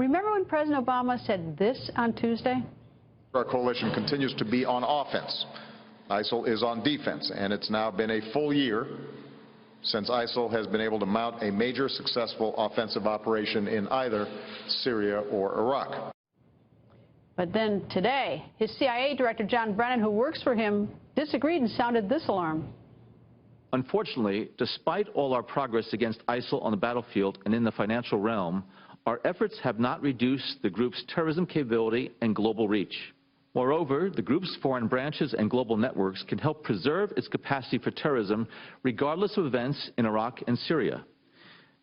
Remember when President Obama said this on Tuesday? Our coalition continues to be on offense. ISIL is on defense, and it's now been a full year since ISIL has been able to mount a major successful offensive operation in either Syria or Iraq. But then today, his CIA director, John Brennan, who works for him, disagreed and sounded this alarm. Unfortunately, despite all our progress against ISIL on the battlefield and in the financial realm, our efforts have not reduced the group's terrorism capability and global reach. Moreover, the group's foreign branches and global networks can help preserve its capacity for terrorism regardless of events in Iraq and Syria.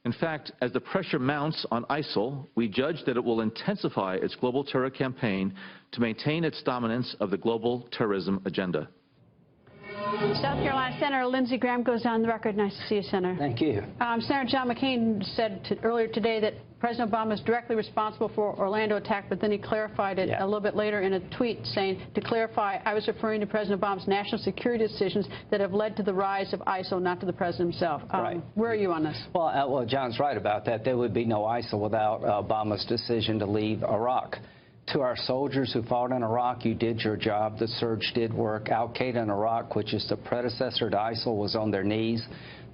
In fact, as the pressure mounts on ISIL, we judge that it will intensify its global terror campaign to maintain its dominance of the global terrorism agenda. South Carolina Senator Lindsey Graham goes on the record. Nice to see you, Senator. Thank you. Senator John McCain said earlier today that President Obama is directly responsible for Orlando attack, but then he clarified it a little bit later in a tweet saying, to clarify, I was referring to President Obama's national security decisions that have led to the rise of ISIL, not to the president himself. Right. Where are you on this? Well, John's right about that. There would be no ISIL without Obama's decision to leave Iraq. To our soldiers who fought in Iraq, you did your job. The surge did work. Al-Qaeda in Iraq, which is the predecessor to ISIL, was on their knees.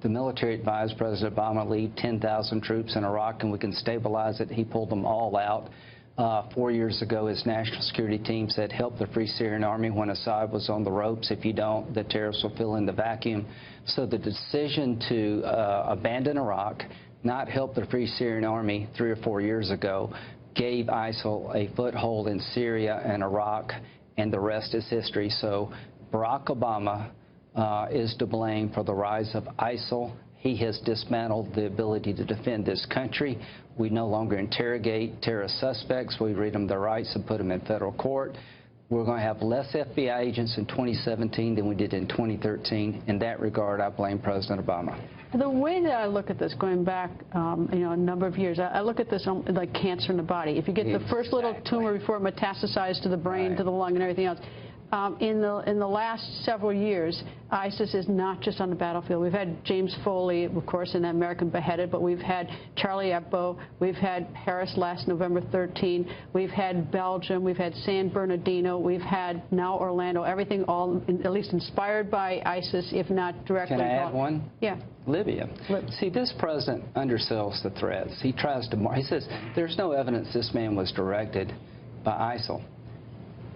The military advised President Obama to leave 10,000 troops in Iraq and we can stabilize it. He pulled them all out. 4 years ago, his national security team said, help the Free Syrian Army when Assad was on the ropes. If you don't, the terrorists will fill in the vacuum. So the decision to abandon Iraq, not help the Free Syrian Army 3 or 4 years ago, gave ISIL a foothold in Syria and Iraq, and the rest is history. So Barack Obama is to blame for the rise of ISIL. He has dismantled the ability to defend this country. We no longer interrogate terrorist suspects. We read them their rights and put them in federal court. We're going to have less FBI agents in 2017 than we did in 2013. In that regard, I blame President Obama. The way that I look at this, going back, a number of years, I look at this like cancer in the body. If you get the first little tumor before it metastasizes to the brain, to the lung, and everything else. In the last several years, ISIS is not just on the battlefield. We've had James Foley, of course, an American beheaded, but we've had Charlie Hebdo, we've had Paris last November 13, we've had Belgium, we've had San Bernardino, we've had now Orlando, everything all at least inspired by ISIS, if not directly. Can I add one? Yeah. Libya. See, this president undersells the threats. He tries to, he says, there's no evidence this man was directed by ISIL.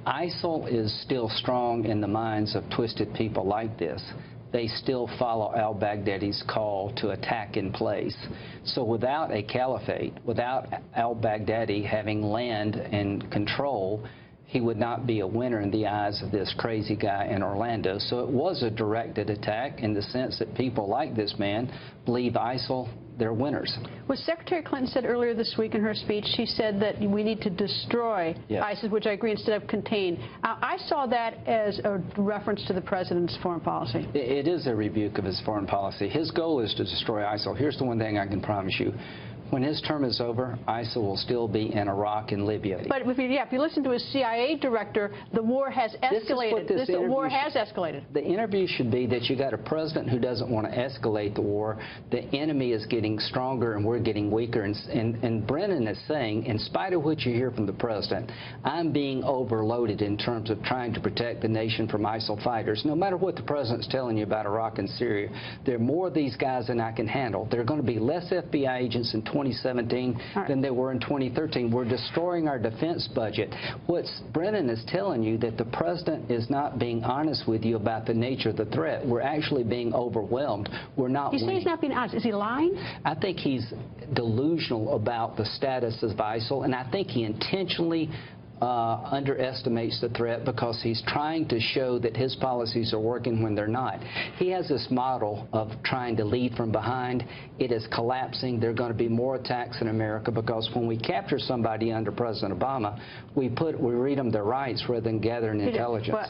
ISIL is still strong in the minds of twisted people like this. They still follow al-Baghdadi's call to attack in place. So without a caliphate, without al-Baghdadi having land and control, he would not be a winner in the eyes of this crazy guy in Orlando. So it was a directed attack in the sense that people like this man believe ISIL, they're winners. What Secretary Clinton said earlier this week in her speech, she said that we need to destroy ISIS, which I agree, instead of contain. I saw that as a reference to the president's foreign policy. It is a rebuke of his foreign policy. His goal is to destroy ISIL. Here's the one thing I can promise you. When his term is over, ISIL will still be in Iraq and Libya. But if you listen to his CIA director, the war has escalated. The war has escalated. The interview should be that you got a president who doesn't want to escalate the war. The enemy is getting stronger and we're getting weaker. And Brennan is saying, in spite of what you hear from the president, I'm being overloaded in terms of trying to protect the nation from ISIL fighters. No matter what the president's telling you about Iraq and Syria, there are more of these guys than I can handle. There are going to be less FBI agents in 2017 than there were in 2013. We're destroying our defense budget. What Brennan is telling you that the president is not being honest with you about the nature of the threat. We're actually being overwhelmed. We're not. You say he's not being honest. Is he lying? I think he's delusional about the status of ISIL, and I think he intentionally underestimates the threat because he's trying to show that his policies are working when they're not. He has this model of trying to lead from behind. It is collapsing. There are going to be more attacks in America because when we capture somebody under President Obama, we read them their rights rather than gathering intelligence.